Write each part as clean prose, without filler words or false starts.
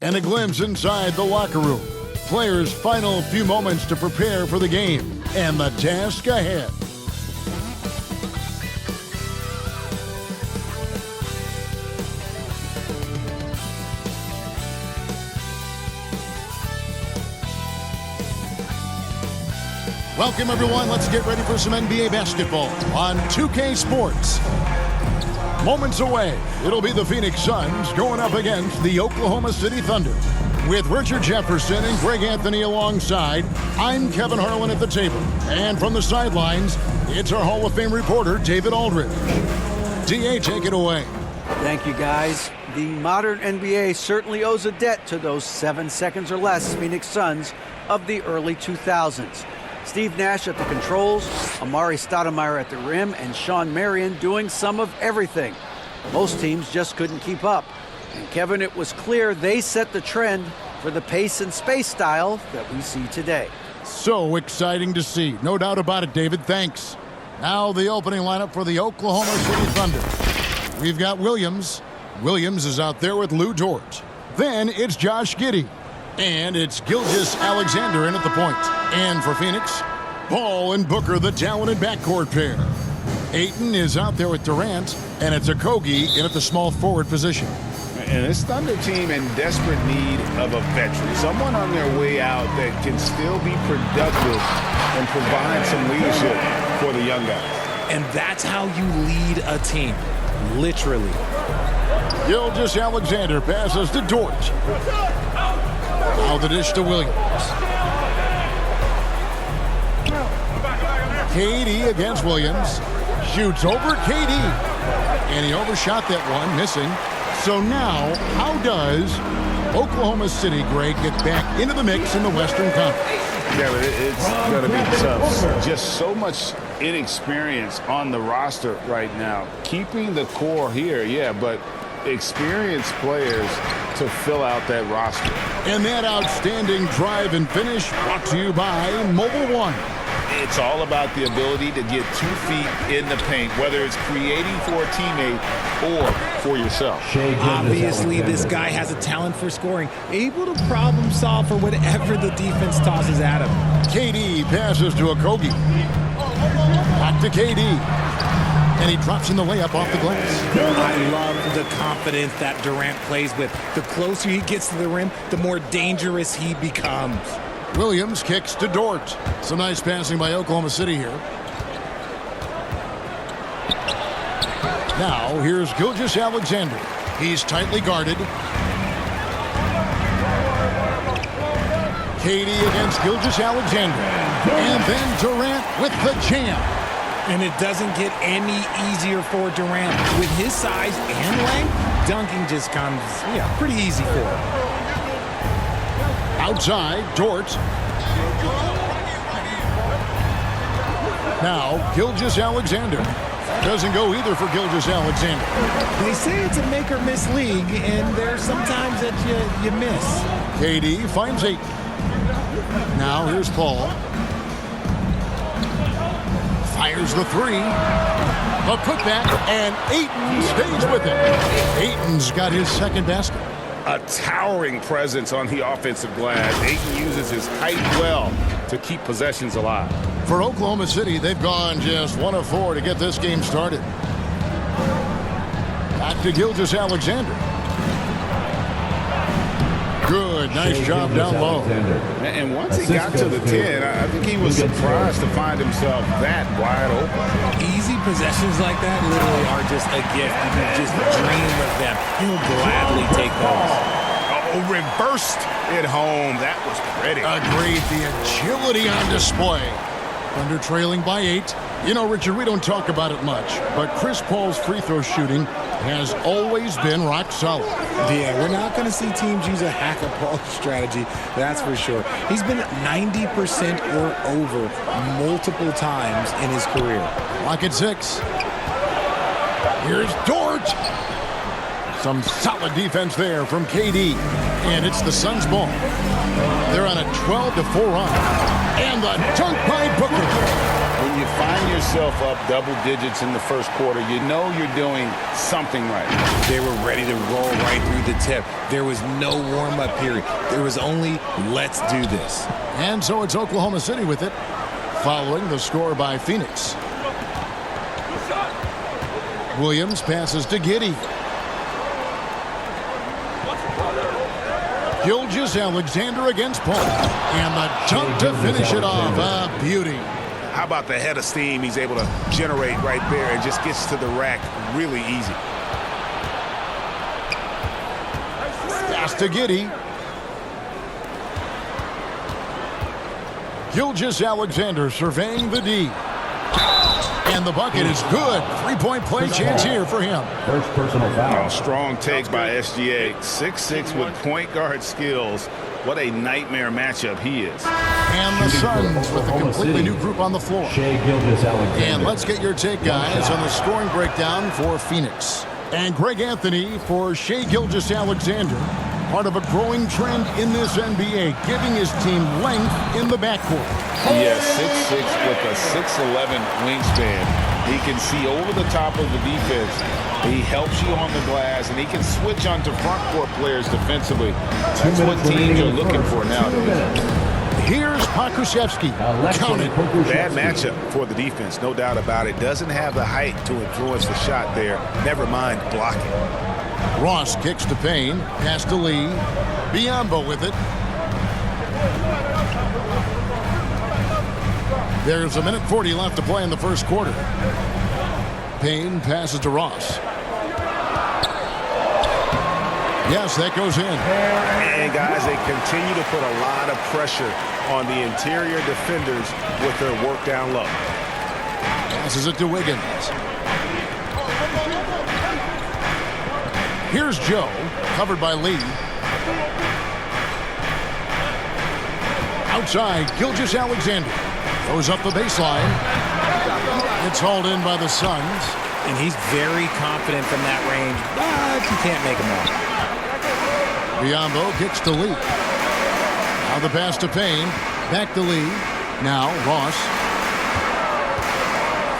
And a glimpse inside the locker room. Players' final few moments to prepare for the game and the task ahead. Welcome, everyone. Let's get ready for some NBA basketball on 2K Sports. Moments away, it'll be the Phoenix Suns going up against the Oklahoma City Thunder. With Richard Jefferson and Greg Anthony alongside, I'm Kevin Harlan at the table. And from the sidelines, it's our Hall of Fame reporter, David Aldridge. DA, take it away. Thank you, guys. The modern NBA certainly owes a debt to those 7 seconds or less Phoenix Suns of the early 2000s. Steve Nash at the controls, Amari Stoudemire at the rim, and Sean Marion doing some of everything. Most teams just couldn't keep up. And Kevin, it was clear they set the trend for the pace and space style that we see today. So exciting to see. No doubt about it, David. Thanks. Now the opening lineup for the Oklahoma City Thunder. We've got Williams. Williams is out there with Lou Dort. Then it's Josh Giddey. And it's Gilgeous-Alexander in at the point. And for Phoenix, Paul and Booker, the talented backcourt pair. Ayton is out there with Durant, and it's Okogie in at the small forward position. And this Thunder team in desperate need of a veteran, someone on their way out that can still be productive and provide some leadership for the young guys. And that's how you lead a team, literally. Gilgeous-Alexander passes to Dort. Now the dish to Williams. KD against Williams. Shoots over KD. And he overshot that one, missing. So now, how does Oklahoma City, Greg, get back into the mix in the Western Conference? Yeah, but it's going to be tough. Just so much inexperience on the roster right now. Keeping the core here, yeah, but experienced players to fill out that roster. And that outstanding drive and finish brought to you by Mobile One. It's all about the ability to get 2 feet in the paint, whether it's creating for a teammate or for yourself. Obviously, this guy has a talent for scoring, able to problem solve for whatever the defense tosses at him. KD passes to Okogie. Back to KD. And he drops in the layup off the glass. I love the confidence that Durant plays with. The closer he gets to the rim, the more dangerous he becomes. Williams kicks to Dort. Some nice passing by Oklahoma City here. Now, here's Gilgeous-Alexander. He's tightly guarded. KD against Gilgeous-Alexander. And then Durant with the jam. And it doesn't get any easier for Durant. With his size and length, dunking just comes, pretty easy for him. Outside, Dort. Now, Gilgeous-Alexander. Doesn't go either for Gilgeous-Alexander. They say it's a make-or-miss league, and there's sometimes that you miss. KD finds Ayton. Now, here's Paul. Fires the three. A putback, and Ayton stays with it. Ayton's got his second basket. A towering presence on the offensive glass. Ayton uses his height well to keep possessions alive. For Oklahoma City, they've gone just 1 of 4 to get this game started. Back to Gilgeous-Alexander. Good, nice job down low. And once he got to the 10, I think he was surprised to find himself that wide open. Easy possessions like that literally are just a gift. You can just dream of them. He'll gladly take those. Oh, reversed it home. That was pretty. Agreed. The agility on display. Thunder trailing by 8. You know, Richard, we don't talk about it much, but Chris Paul's free throw shooting has always been rock solid. Yeah, we're not going to see teams use a hack-a-Paul strategy, that's for sure. He's been 90% or over multiple times in his career. Lock at 6. Here's Dort. Some solid defense there from KD. And it's the Suns' ball. They're on a 12-4 run. And the dunk by Booker. When you find yourself up double digits in the first quarter, you know you're doing something right. They were ready to roll right through the tip. There was no warm-up period. There was only, let's do this. And so it's Oklahoma City with it, following the score by Phoenix. Williams passes to Giddey. Gilgeous-Alexander against Paul. And the jump to finish it off. A beauty. How about the head of steam he's able to generate right there and just gets to the rack really easy. Pass to Giddey. Gilgeous-Alexander surveying the D. And the bucket is good. Three-point play chance here for him. First personal foul. Strong take by SGA. 6'6" with point guard skills. What a nightmare matchup he is. And the Suns with a completely new group on the floor. Shai Gilgeous-Alexander. And let's get your take, guys, on the scoring breakdown for Phoenix. And Greg Anthony for Shai Gilgeous-Alexander. Part of a growing trend in this NBA, giving his team length in the backcourt. Yeah, 6'6" with a 6'11" wingspan. He can see over the top of the defense. He helps you on the glass, and he can switch onto front court players defensively. That's what teams are looking for nowadays. Here's Pokusevski. Count it. Bad matchup for the defense, no doubt about it. Doesn't have the height to influence the shot there. Never mind blocking. Ross kicks to Payne. Pass to Lee. Biyombo with it. There's a minute 40 left to play in the first quarter. Payne passes to Ross. Yes, that goes in. And guys, they continue to put a lot of pressure on the interior defenders with their work down low. Passes it to Wiggins. Here's Joe, covered by Lee. Outside, Gilgeous-Alexander goes up the baseline. It's hauled in by the Suns. And he's very confident from that range, but you can't make him out. Biyombo kicks to Lee. Now the pass to Payne. Back to Lee. Now Ross.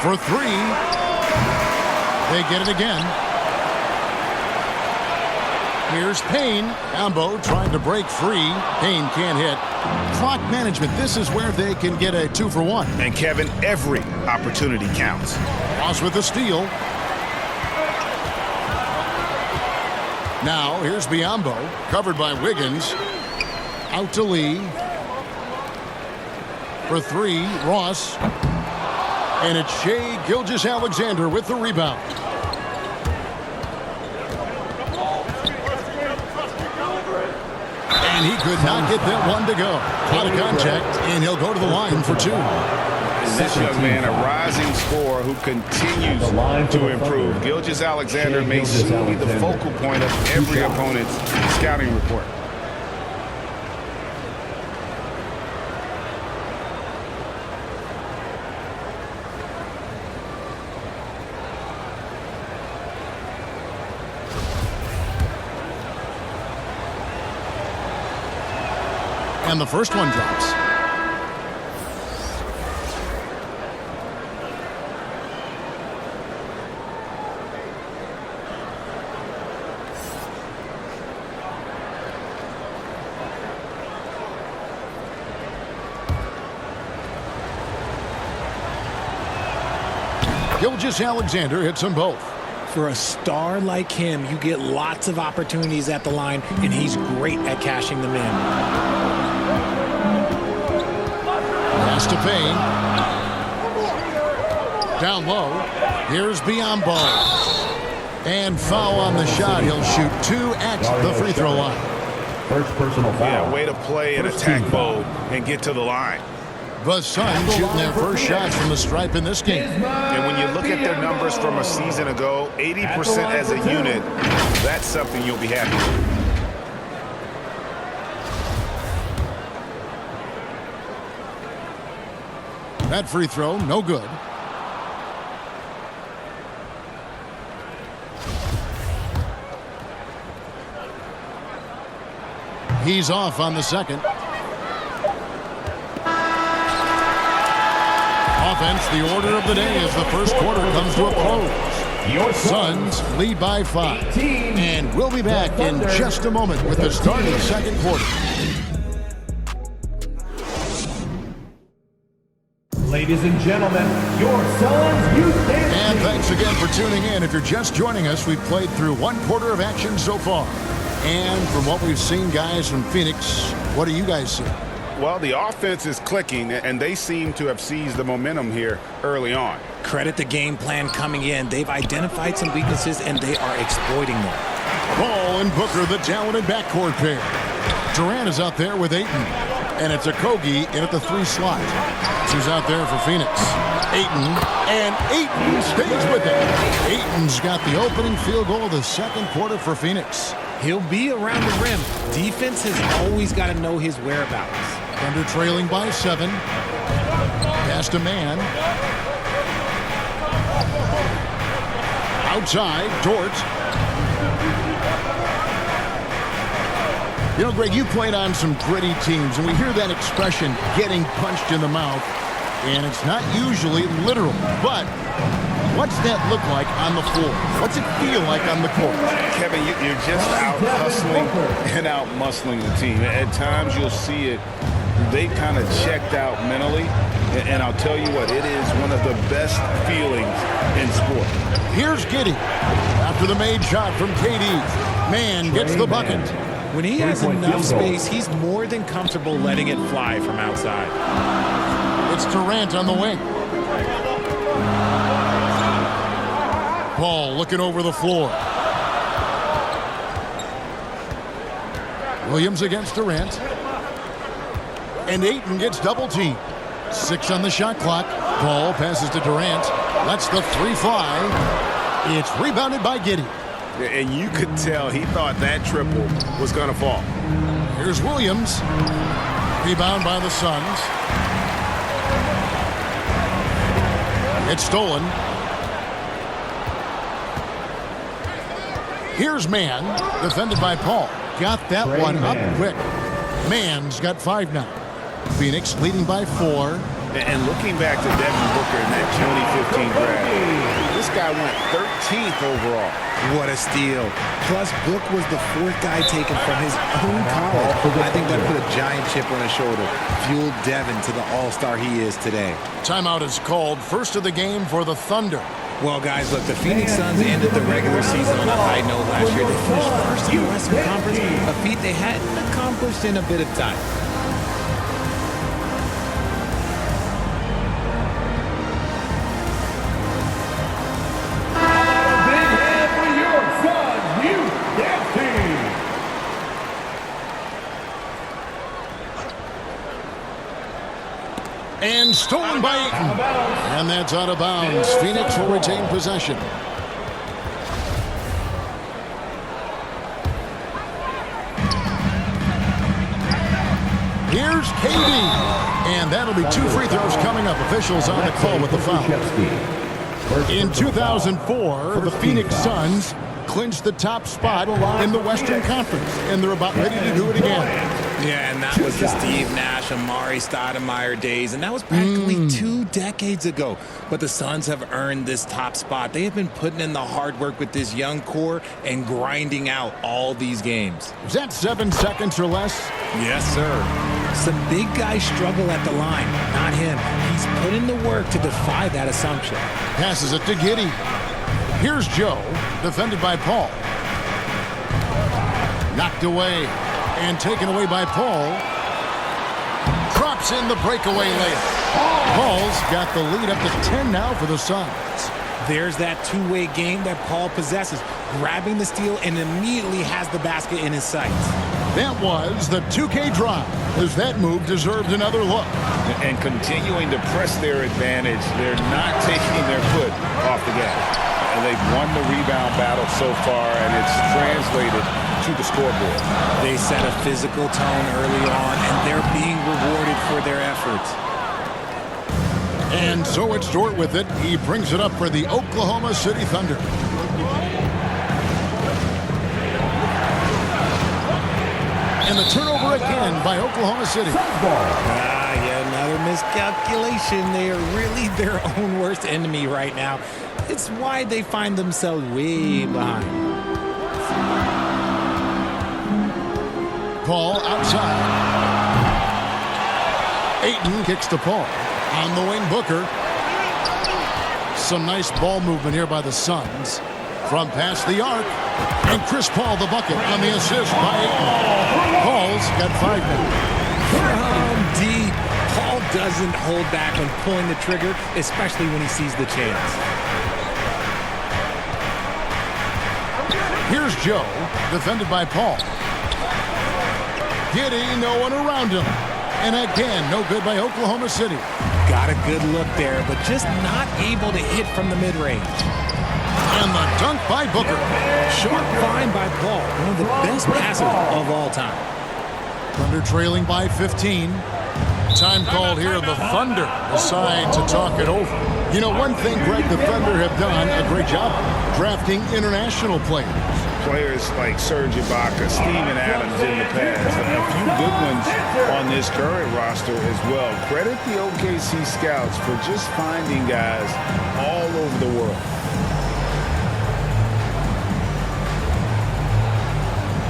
For three. They get it again. Here's Payne. Biyombo trying to break free. Payne can't hit. Clock management. This is where they can get a 2-for-1. And Kevin, every opportunity counts. Ross with the steal. Now here's Biyombo, covered by Wiggins. Out to Lee. For three, Ross. And it's Shai Gilgeous-Alexander with the rebound. And he could not get that one to go. Out of contact, and he'll go to the line for two. This young man, a rising scorer who continues to improve. Gilgeous-Alexander may soon be the focal point of every opponent's scouting report. And the first one drops. Gilgeous-Alexander hits them both. For a star like him, you get lots of opportunities at the line, and he's great at cashing them in. Pass to Payne. Down low. Here's Biyombo. And foul on the shot. He'll shoot two at the free throw line. First personal foul. Yeah, way to play in attack mode and get to the line. The Suns shooting their first shots from the stripe in this game. And when you look at their numbers from a season ago, 80% as a unit, that's something you'll be happy with. That free throw, no good. He's off on the second. Offense, the order of the day as the first quarter comes to a close. Your Suns lead by 5. And we'll be back in just a moment with the start of the second quarter. Ladies and gentlemen, your Suns youth dance And team. thanks again for tuning in. If you're just joining us, we've played through one quarter of action so far. And from what we've seen, guys, from Phoenix, what do you guys see? Well, the offense is clicking, and they seem to have seized the momentum here early on. Credit the game plan coming in. They've identified some weaknesses, and they are exploiting them. Paul and Booker, the talented backcourt pair. Durant is out there with Ayton. And it's Okogie in at the 3 slot. Who's out there for Phoenix? Ayton. And Ayton stays with it. Ayton's got the opening field goal of the second quarter for Phoenix. He'll be around the rim. Defense has always got to know his whereabouts. Thunder trailing by 7. Pass to Man. Outside, Dort. You know, Greg, you played on some gritty teams, and we hear that expression, getting punched in the mouth, and it's not usually literal. But what's that look like on the floor? What's it feel like on the court? Kevin, you're just out hustling and out muscling the team. At times you'll see it. They kind of checked out mentally, and I'll tell you what, it is one of the best feelings in sport. Here's Giddey. After the made shot from KD, Man gets the bucket. When he has enough space, he's more than comfortable letting it fly from outside. It's Durant on the wing. Paul looking over the floor. Williams against Durant. And Ayton gets double teamed. 6 on the shot clock. Paul passes to Durant. Lets the 3 fly. It's rebounded by Giddey. And you could tell he thought that triple was going to fall. Here's Williams. Rebound by the Suns. It's stolen. Here's Man, defended by Paul. Got that one up quick. Man's got 5 now. Phoenix leading by 4. And looking back to Devin Booker in that 2015 draft, this guy went 13th overall. What a steal. Plus, Book was the 4th guy taken from his own college. I think that put a giant chip on his shoulder. Fueled Devin to the all-star he is today. Timeout is called. First of the game for the Thunder. Well, guys, look, the Phoenix Suns ended the regular season on a high note last year. They finished first in the Western Conference, a feat they hadn't accomplished in a bit of time. And stolen by Ayton. And that's out of bounds. Phoenix will retain possession. Here's KD. And that'll be 2 free throws coming up. Officials on the call with the foul. In 2004, the Phoenix Suns clinched the top spot in the Western Conference. And they're about ready to do it again. Yeah, and that was the Steve Nash, Amari Stoudemire days, and that was practically 2 decades ago. But the Suns have earned this top spot. They have been putting in the hard work with this young core and grinding out all these games. Is that 7 seconds or less? Yes, sir. Some big guys struggle at the line, not him. He's put in the work to defy that assumption. Passes it to Giddey. Here's Joe, defended by Paul. Knocked away. And taken away by Paul. Drops in the breakaway layup. Paul's got the lead up to 10 now for the Suns. There's that two-way game that Paul possesses, grabbing the steal and immediately has the basket in his sights. That was the 2K drive, as that move deserved another look. And continuing to press their advantage, they're not taking their foot off the gas. And they've won the rebound battle so far, and it's translated to the scoreboard. They set a physical tone early on, and they're being rewarded for their efforts. And so it's Dort with it. He brings it up for the Oklahoma City Thunder. And the turnover again by Oklahoma City. Yet another miscalculation. They are really their own worst enemy right now. It's why they find themselves way behind. Paul outside. Ayton kicks the ball. On the wing, Booker. Some nice ball movement here by the Suns. From past the arc. And Chris Paul the bucket on the assist by Ayton. Paul's got 5 now. From deep, Paul doesn't hold back when pulling the trigger, especially when he sees the chance. Here's Joe, defended by Paul. Giddy, no one around him. And again, no good by Oklahoma City. Got a good look there, but just not able to hit from the mid-range. And the dunk by Booker. Sharp find by Paul, one of the best passers of all time. Thunder trailing by 15. Time called here. The Thunder decide to talk it over. You know, one thing, Greg, the Thunder have done a great job drafting international players. Players like Serge Ibaka, Steven Adams in the past, a few good ones on this current roster as well. Credit the OKC scouts for just finding guys all over the world.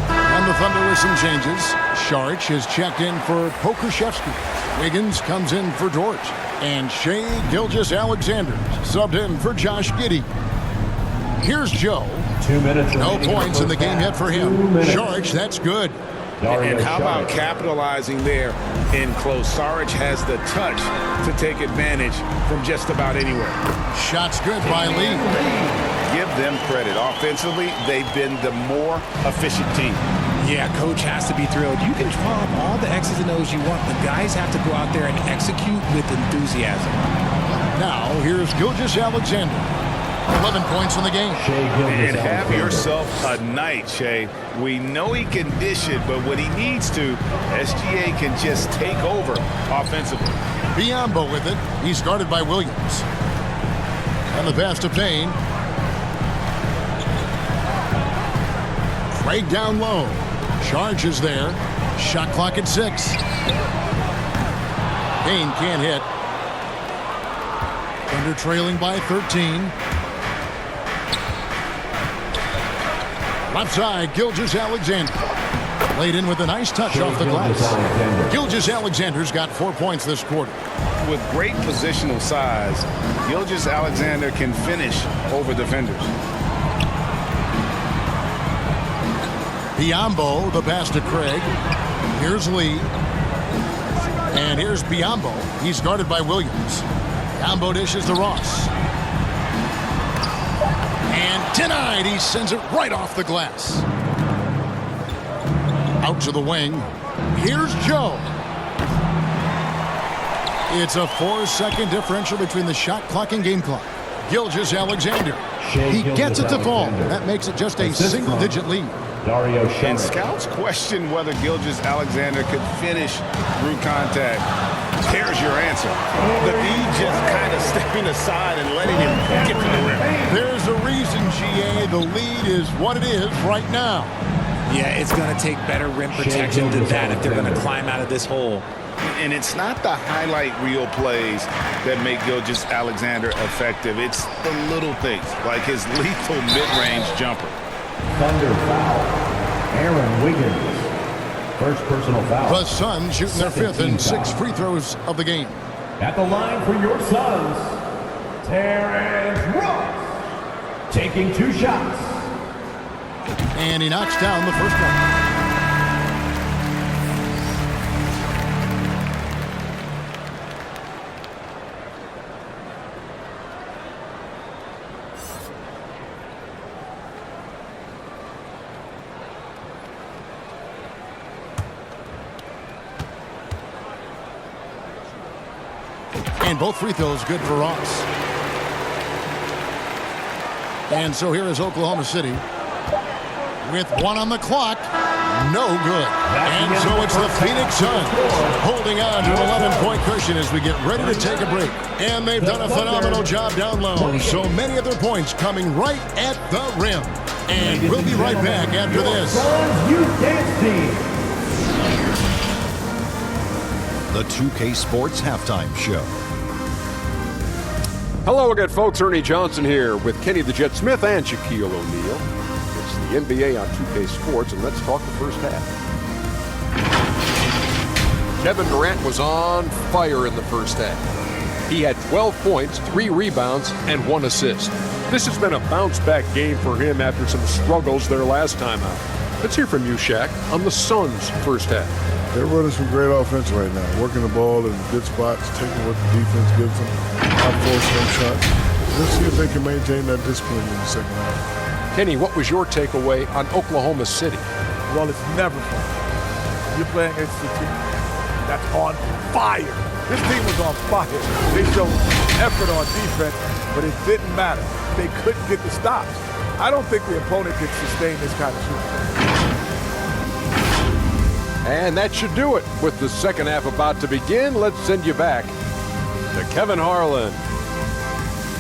And the Thunder with some changes. Saric is checked in for Pokuševski. Wiggins comes in for George. And Shai Gilgeous-Alexander subbed in for Josh Giddey. Here's Joe. 2 minutes. No points in the game yet for him. Saric, that's good. And how about capitalizing there in close? Saric has the touch to take advantage from just about anywhere. Shots good by Lee. Give them credit. Offensively, they've been the more efficient team. Yeah, coach has to be thrilled. You can draw up all the X's and O's you want. The guys have to go out there and execute with enthusiasm. Now, here's Gilgeous-Alexander. 11 points in the game. And have yourself a night, Shea. We know he can dish it, but when he needs to, SGA can just take over offensively. Biyombo with it. He's guarded by Williams. And the pass to Payne. Craig down low. Charge is there. Shot clock at 6. Payne can't hit. Thunder trailing by 13. Left side, Gilgeous-Alexander. Laid in with a nice touch off the glass. Gilgeous-Alexander's got 4 points this quarter. With great positional size, Gilgeous-Alexander can finish over defenders. Biyombo, the pass to Craig. Here's Lee. And here's Biyombo. He's guarded by Williams. Biyombo dishes to Ross. And denied. He sends it right off the glass. Out to the wing. Here's Joe. It's a 4-second differential between the shot clock and game clock. Gilgeous-Alexander. He gets it to fall. That makes it just a single-digit lead. And scouts question whether Gilgeous-Alexander could finish through contact. Here's your answer. The D just kind of stepping aside and letting him get to the rim. There's a reason, GA. The lead is what it is right now. Yeah, it's going to take better rim protection than that if they're going to climb out of this hole. And it's not the highlight reel plays that make Gilgeous-Alexander effective. It's the little things, like his lethal mid-range jumper. Thunder foul. Aaron Wiggins. First personal foul. The Suns shooting their 5th and 6th free throws of the game. At the line for your Suns, Terrence Ross. Taking 2 shots. And he knocks down the first one. And both free throws good for Ross. And so here is Oklahoma City with 1 on the clock. No good. And so it's the Phoenix Suns holding on to an 11-point cushion as we get ready to take a break. And they've done a phenomenal job down low. So many of their points coming right at the rim. And we'll be right back after this. Suns Youth Dance Team. The the 2K Sports Halftime Show. Hello again, folks. Ernie Johnson here with Kenny the Jet Smith and Shaquille O'Neal. It's the NBA on 2K Sports, and let's talk the first half. Kevin Durant was on fire in the first half. He had 12 points, 3 rebounds, and 1 assist. This has been a bounce-back game for him after some struggles their last time out. Let's hear from you, Shaq, on the Suns' first half. They're running some great offense right now, working the ball in good spots, taking what the defense gives them, not forcing them shots. Let's see if they can maintain that discipline in the second half. Kenny, what was your takeaway on Oklahoma City? Well, it's never fun. You're playing against a team that's on fire. This team was on fire. They showed effort on defense, but it didn't matter. They couldn't get the stops. I don't think the opponent can sustain this kind of shooting. And that should do it. With the second half about to begin, let's send you back to Kevin Harlan.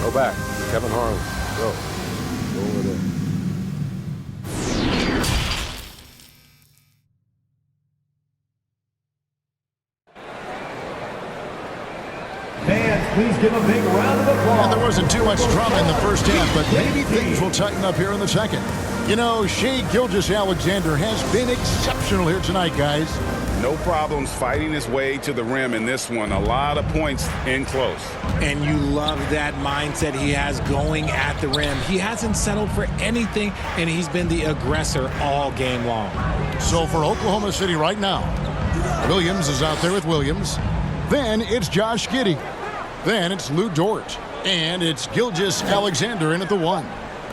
Go back to Kevin Harlan. Go over there. Fans, please give a big round of applause. And there wasn't too much drama in the first half, but maybe things will tighten up here in the second. You know, Shai Gilgeous-Alexander has been exceptional here tonight, guys. No problems fighting his way to the rim in this one. A lot of points in close. And you love that mindset he has going at the rim. He hasn't settled for anything, and he's been the aggressor all game long. So for Oklahoma City right now, Williams is out there with Williams. Then it's Josh Giddey. Then it's Lou Dort. And it's Gilgeous-Alexander in at the 1.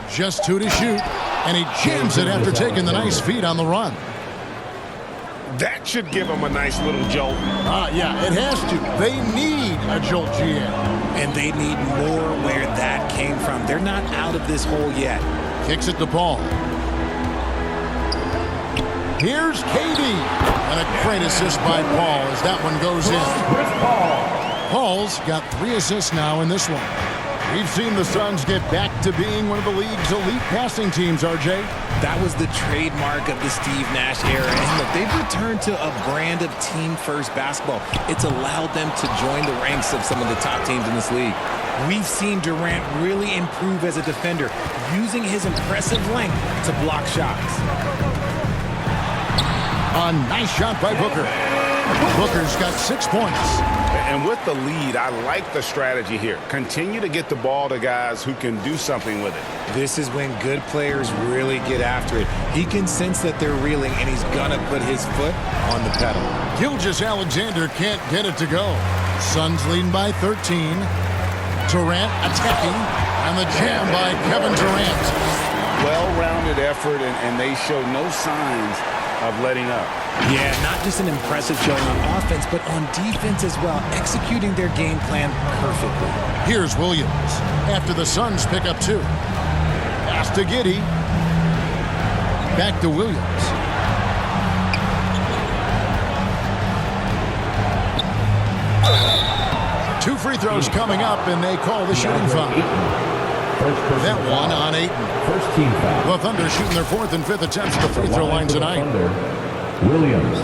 Just 2 to shoot. And he jams it after taking the nice feed on the run. That should give him a nice little jolt. Yeah, it has to. They need a jolt, GM. And they need more where that came from. They're not out of this hole yet. Kicks it to Paul. Here's KD. And a great assist by Paul as that one goes in. Paul's got 3 assists now in this one. We've seen the Suns get back to being one of the league's elite passing teams, RJ. That was the trademark of the Steve Nash era. And look, they've returned to a brand of team-first basketball. It's allowed them to join the ranks of some of the top teams in this league. We've seen Durant really improve as a defender, using his impressive length to block shots. A nice shot by Booker. Booker's got 6 points. And with the lead, I like the strategy here. Continue to get the ball to guys who can do something with it. This is when good players really get after it. He can sense that they're reeling, and he's going to put his foot on the pedal. Gilgeous-Alexander can't get it to go. Suns leading by 13. Durant attacking, and the jam by Kevin Durant. Well-rounded effort, and they show no signs of letting up. Yeah, not just an impressive showing on offense, but on defense as well, executing their game plan perfectly. Here's Williams after the Suns pick up 2. Pass to Giddey. Back to Williams. Two free throws coming up, and they call the shooting foul. That one on Ayton. First team foul. The Thunder shooting their 4th and 5th attempts at the free throw line tonight. Williams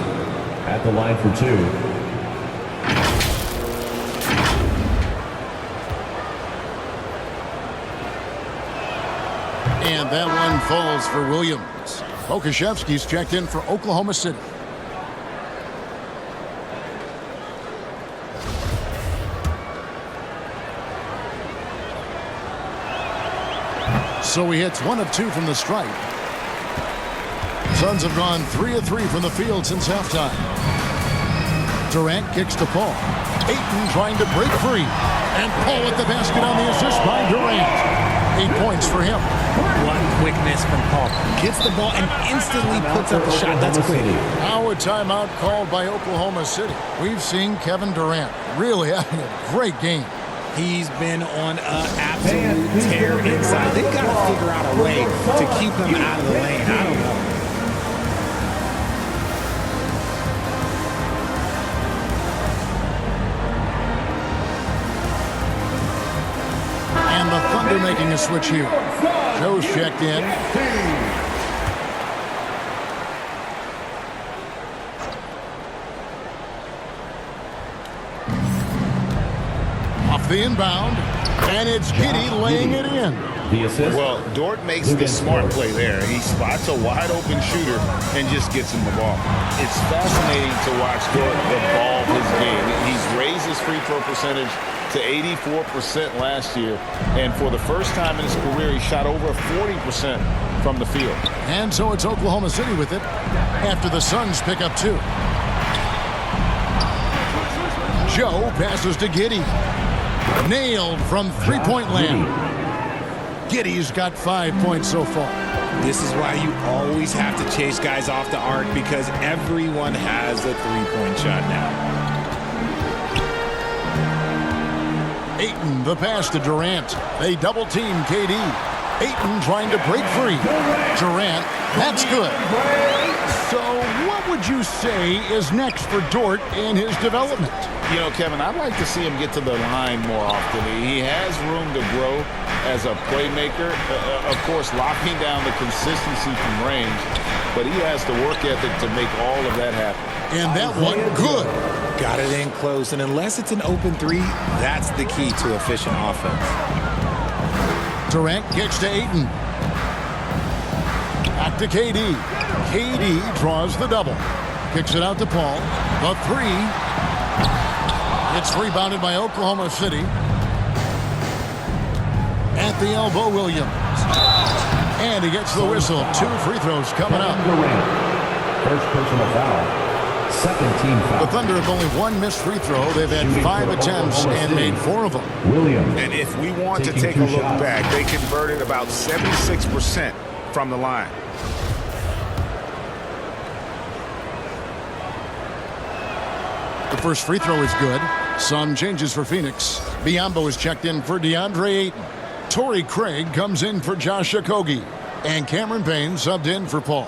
at the line for 2. And that one falls for Williams. Okashevsky's checked in for Oklahoma City. So he hits 1 of 2 from the stripe. Suns have gone 3 of 3 from the field since halftime. Durant kicks to Paul. Ayton trying to break free. And Paul with the basket on the assist by Durant. 8 points for him. What quickness from Paul. Gets the ball and instantly puts up a shot. That's quick. Now a timeout called by Oklahoma City. We've seen Kevin Durant really having a great game. He's been on an absolute tear inside. They've got to figure out a way to keep him out of the lane. I don't know. And the Thunder making a switch here. Joe's checked in. the inbound, and it's Giddey laying it in. The assist. Well, Dort makes the smart play there. He spots a wide-open shooter and just gets him the ball. It's fascinating to watch Dort evolve his game. He's raised his free throw percentage to 84% last year, and for the first time in his career, he shot over 40% from the field. And so it's Oklahoma City with it after the Suns pick up 2. Joe passes to Giddey. Nailed from three-point land. Giddey's got 5 points so far. This is why you always have to chase guys off the arc, because everyone has a three-point shot now. Ayton, the pass to Durant. They double-team KD. Ayton trying to break free. Durant, that's good. So what would you say is next for Dort in his development? You know, Kevin, I'd like to see him get to the line more often. He has room to grow as a playmaker. Of course, locking down the consistency from range, but he has the work ethic to make all of that happen. And that one, good. Got it in close, and unless it's an open three, that's the key to efficient offense. Durant gets to Ayton. Back to KD. KD draws the double. Kicks it out to Paul. The 3. It's rebounded by Oklahoma City. At the elbow, Williams. And he gets the whistle. 2 free throws coming up. First personal foul. Second team foul. The Thunder have only 1 missed free throw. They've had 5 attempts and made 4 of them. Williams. And if we want to take a look back, they converted about 76% from the line. The first free throw is good. Some changes for Phoenix. Biyombo is checked in for DeAndre Ayton. Torrey Craig comes in for Josh Okogie. And Cameron Payne subbed in for Paul.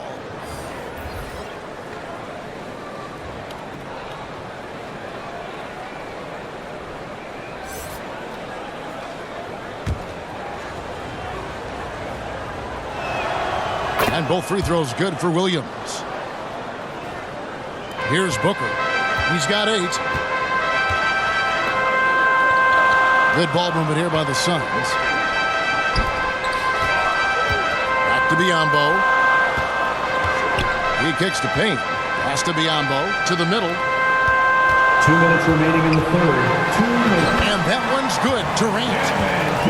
And both free throws good for Williams. Here's Booker. He's got 8. Good ball movement here by the Suns. Back to Biyombo. He kicks to Payne. Pass to Biyombo to the middle. 2 minutes remaining in the third. 2 minutes. And that one's good. Durant.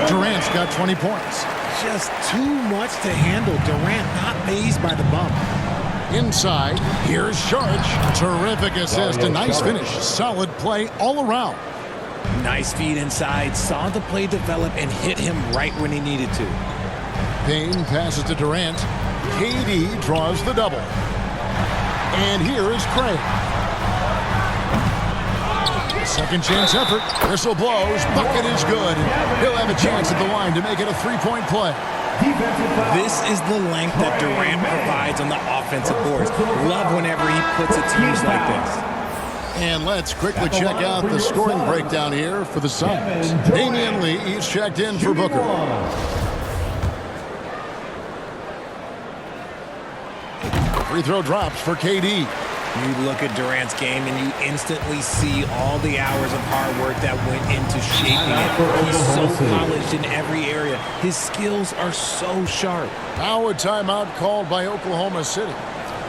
Durant's got 20 points. Just too much to handle. Durant not fazed by the bump. Inside, here's Sharge. Terrific assist, a nice finish. Solid play all around. Nice feed inside, saw the play develop and hit him right when he needed to. Payne passes to Durant. KD draws the double. And here is Craig. Second chance effort. Whistle blows. Bucket is good. He'll have a chance at the line to make it a 3-point play. This is the length that Durant provides on the offensive boards. Love whenever he puts it to use like this. And let's quickly check out the scoring breakdown here for the Suns. Damian Lee is checked in for Booker. Free throw drops for KD. You look at Durant's game and you instantly see all the hours of hard work that went into shaping it. He's so polished in every area. His skills are so sharp. Now a timeout called by Oklahoma City.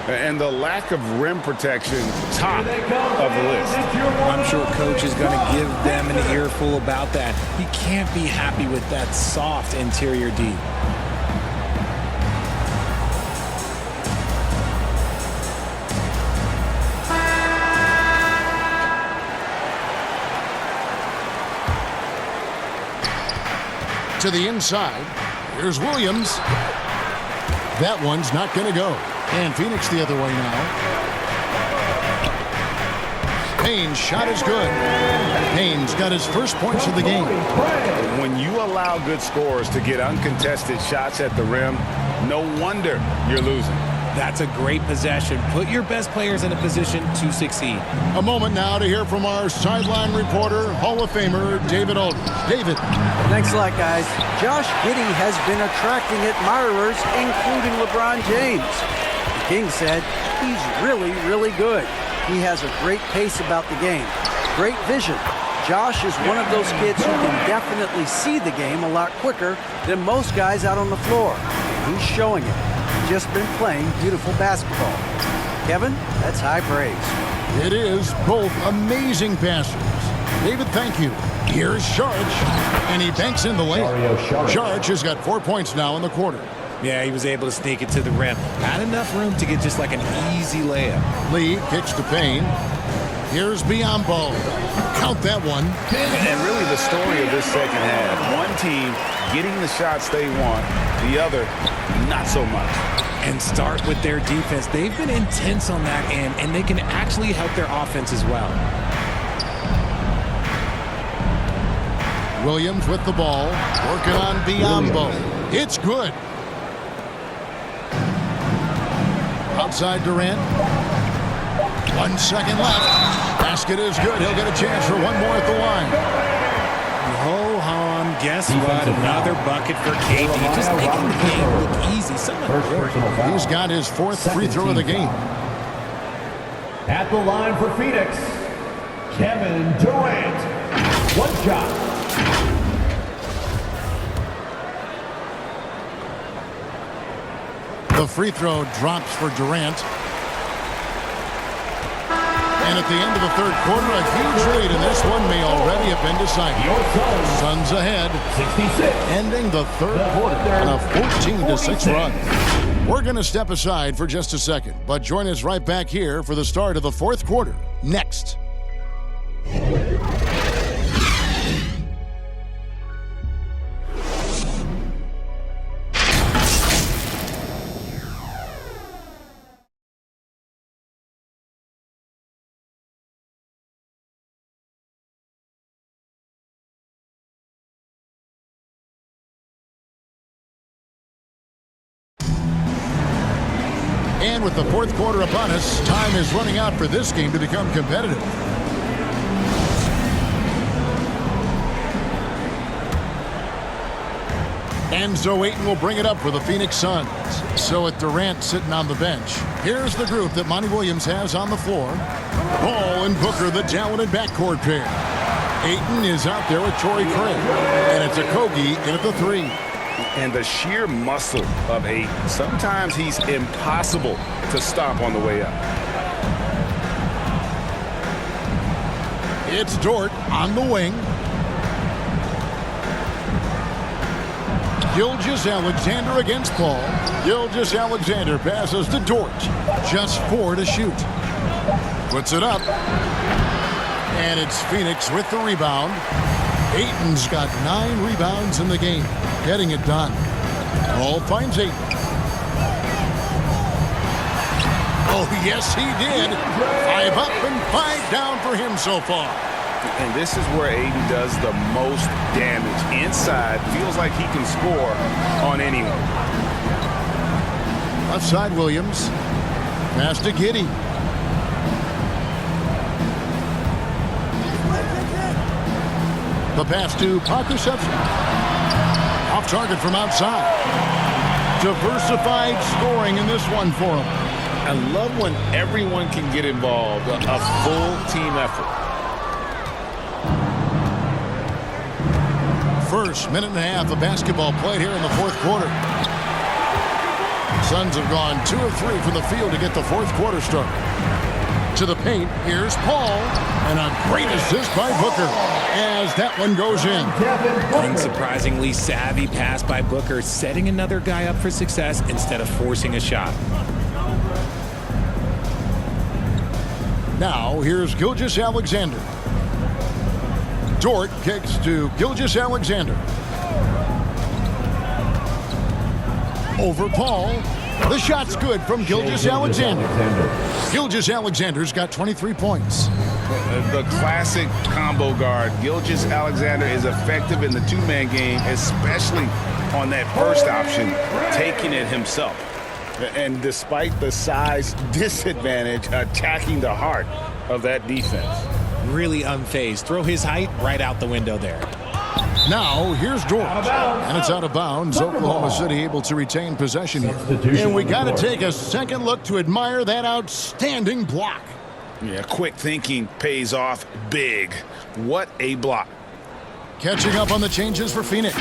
And the lack of rim protection, top of the list. I'm sure coach is going to give them an earful about that. He can't be happy with that soft interior D. To the inside. Here's Williams. That one's not going to go. And Phoenix the other way now. Payne's shot is good. Payne's got his first points of the game. When you allow good scorers to get uncontested shots at the rim, no wonder you're losing. That's a great possession. Put your best players in a position to succeed. A moment now to hear from our sideline reporter, Hall of Famer, David Aldridge. David. Thanks a lot, guys. Josh Giddey has been attracting admirers, including LeBron James. The King said he's really, really good. He has a great pace about the game, great vision, Josh is one of those kids who can definitely see the game a lot quicker than most guys out on the floor. He's showing it. He's just been playing beautiful basketball. Kevin, that's high praise. It is both amazing passes. David, thank you. Here's Sharch, and he banks in the layup. Sharch has got 4 points now in the quarter. Yeah, he was able to sneak it to the rim. Had enough room to get just like an easy layup. Lee kicks to Payne. Here's Biombo. Count that one. And really the story of this second half. One team getting the shots they want, the other not so much. And start with their defense. They've been intense on that end, and they can actually help their offense as well. Williams with the ball, working on Biombo. It's good. Outside Durant. 1 second left. Basket is good. He'll get a chance for one more at the line. Ho-hum. Guess what? Another bucket for KD. Just making the game look easy. Someone He's got his 4th free throw of the game. At the line for Phoenix, Kevin Durant. One shot. The free throw drops for Durant. And at the end of the third quarter, a huge lead, and this one may already have been decided. Suns ahead, 66. ending the third quarter on a 14-6 run. We're going to step aside for just a second, but join us right back here for the start of the fourth quarter next. And with the fourth quarter upon us, time is running out for this game to become competitive. Enzo Ayton will bring it up for the Phoenix Suns. So with Durant sitting on the bench, here's the group that Monty Williams has on the floor. Ball and Booker, the talented backcourt pair. Ayton is out there with Torrey Craig. And it's Okogie in at the 3. And the sheer muscle of Ayton. Sometimes he's impossible to stop on the way up. It's Dort on the wing. Gilgeous-Alexander against Paul. Gilgeous-Alexander passes to Dort. Just 4 to shoot. Puts it up. And it's Phoenix with the rebound. Ayton's got 9 rebounds in the game. Getting it done. Paul finds Ayton. Oh, yes, he did. 5 up and 5 down for him so far. And this is where Ayton does the most damage. Inside, feels like he can score on anyone. Left side, Williams. Pass to Giddey. The pass to Pokusevski. Off target from outside. Diversified scoring in this one for him. I love when everyone can get involved, a full team effort. First minute and a half of basketball played here in the fourth quarter. Suns have gone 2 of 3 from the field to get the fourth quarter started. To the paint, here's Paul, and a great assist by Booker as that one goes in. Unsurprisingly savvy pass by Booker, setting another guy up for success instead of forcing a shot. Now, here's Gilgeous-Alexander. Dort kicks to Gilgeous-Alexander. Over Paul. The shot's good from Gilgeous-Alexander. Gilgeous-Alexander's got 23 points. The classic combo guard. Gilgeous-Alexander is effective in the two-man game, especially on that first option, taking it himself. And despite the size disadvantage, attacking the heart of that defense. Really unfazed. Throw his height right out the window there. Now, here's Dort. And it's out of bounds. Oklahoma City able to retain possession here. And we got to take a second look to admire that outstanding block. Yeah, quick thinking pays off big. What a block. Catching up on the changes for Phoenix.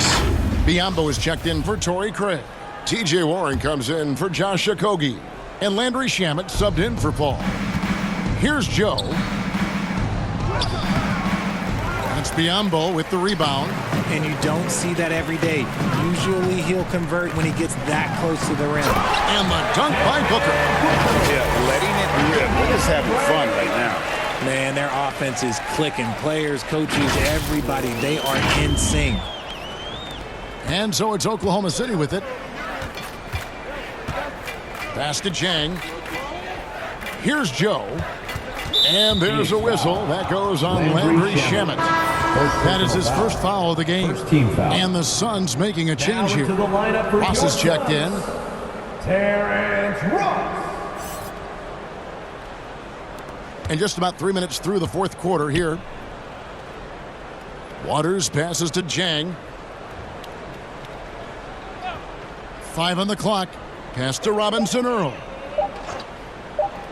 Biombo is checked in for Torrey Craig. T.J. Warren comes in for Josh Okogie. And Landry Shamet subbed in for Paul. Here's Joe. That's Biombo with the rebound. And you don't see that every day. Usually he'll convert when he gets that close to the rim. And the dunk by Booker. Yeah, letting it rip. We're just having fun right now. Man, their offense is clicking. Players, coaches, everybody, they are in sync. And so it's Oklahoma City with it. Pass to Chang. Here's Joe. And there's a whistle. That goes on Landry Shamet. That is his first foul of the game. And the Suns making a change here. Ross is checked in. Terrence Ross. And just about 3 minutes through the fourth quarter here. Waters passes to Jang. 5 on the clock. Pass to Robinson Earl.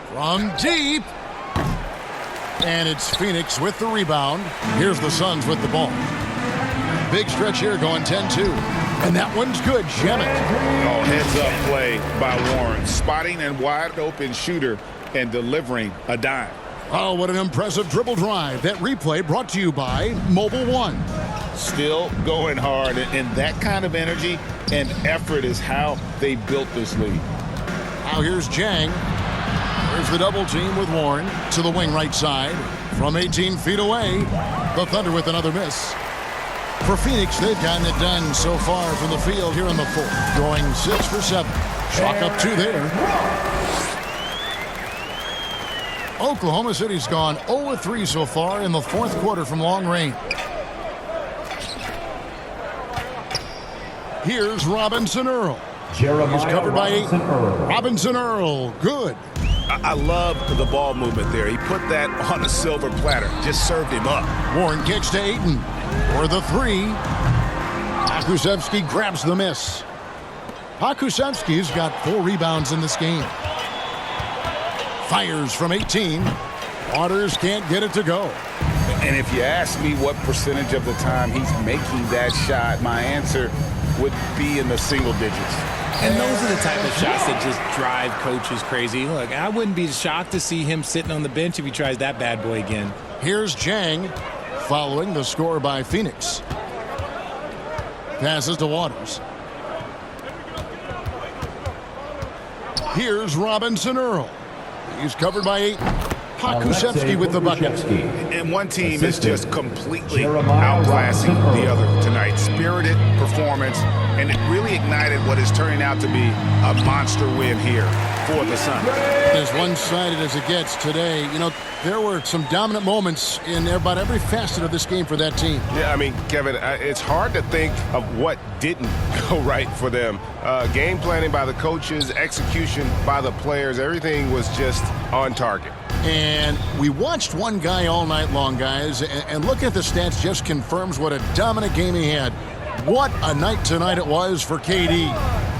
From deep. And it's Phoenix with the rebound. Here's the Suns with the ball. Big stretch here going 10-2. And that one's good. Shamet. Oh, heads-up play by Warren. Spotting and wide open shooter and delivering a dime. Oh, what an impressive dribble drive. That replay brought to you by Mobile One. Still going hard, and that kind of energy and effort is how they built this league. Now here's Jang. There's the double team with Warren to the wing right side. From 18 feet away, the Thunder with another miss. For Phoenix, they've gotten it done so far from the field here in the fourth, going 6 for 7. Chalk up 2 there. Oklahoma City's gone 0-3 so far in the fourth quarter from long range. Here's Robinson Earl. He's covered by 8. Robinson Earl, good. I love the ball movement there. He put that on a silver platter. Just served him up. Warren kicks to Ayton for the 3. Pakusevsky grabs the miss. Pakusevsky's got 4 rebounds in this game. Fires from 18. Waters can't get it to go. And if you ask me what percentage of the time he's making that shot, my answer would be in the single digits. And those are the type of shots that just drive coaches crazy. Look, I wouldn't be shocked to see him sitting on the bench if he tries that bad boy again. Here's Jang following the score by Phoenix. Passes to Waters. Here's Robinson Earl. He's covered by 8. Pakusevsky with the bucket. And one team is just completely outclassing the other tonight. Spirited performance, and it really ignited what is turning out to be a monster win here for the Suns. As one-sided as it gets today, you know, there were some dominant moments in about every facet of this game for that team. Yeah, I mean, Kevin, it's hard to think of what didn't go right for them. Game planning by the coaches, execution by the players, everything was just on target. And we watched one guy all night long, guys, and looking at the stats just confirms what a dominant game he had. What a night tonight it was for KD.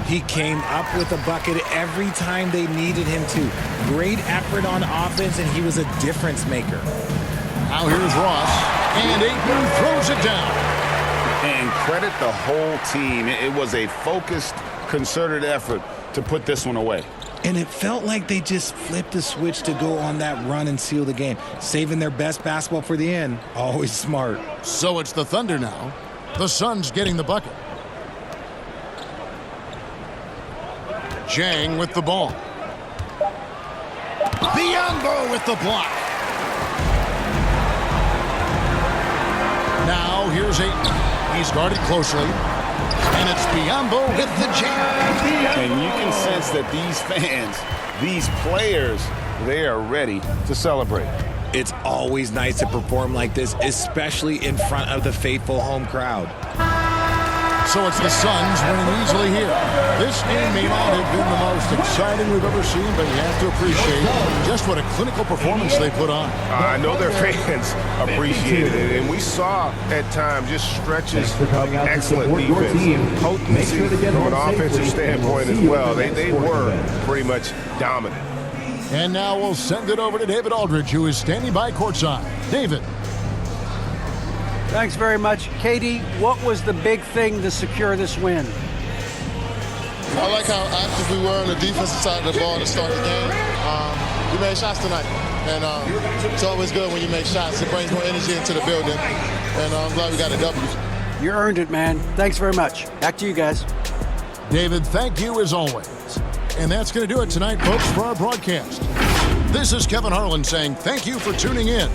He came up with a bucket every time they needed him to. Great effort on offense, and he was a difference maker. Now here's Ross, and Ayton throws it down. And credit the whole team. It was a focused, concerted effort to put this one away. And it felt like they just flipped the switch to go on that run and seal the game. Saving their best basketball for the end. Always smart. So it's the Thunder now. The Suns getting the bucket. Jang with the ball. Biombo with the block. Now here's Ayton. He's guarded closely. And it's Biombo with the jam. And you can sense that these fans, these players, they are ready to celebrate. It's always nice to perform like this, especially in front of the faithful home crowd. So it's the Suns winning easily here. This game may not have been the most exciting we've ever seen, but you have to appreciate just what a clinical performance they put on. I know their fans appreciated it, and we saw at times just stretches of excellent defense, potency from an offensive standpoint as well. They were pretty much dominant. And now we'll send it over to David Aldridge, who is standing by courtside. David. Thanks very much. Katie, what was the big thing to secure this win? I like how active we were on the defensive side of the ball to start the game. We made shots tonight, and it's always good when you make shots. It brings more energy into the building, and I'm glad we got a W. You earned it, man. Thanks very much. Back to you guys. David, thank you as always. And that's going to do it tonight, folks, for our broadcast. This is Kevin Harlan saying thank you for tuning in.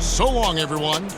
So long, everyone.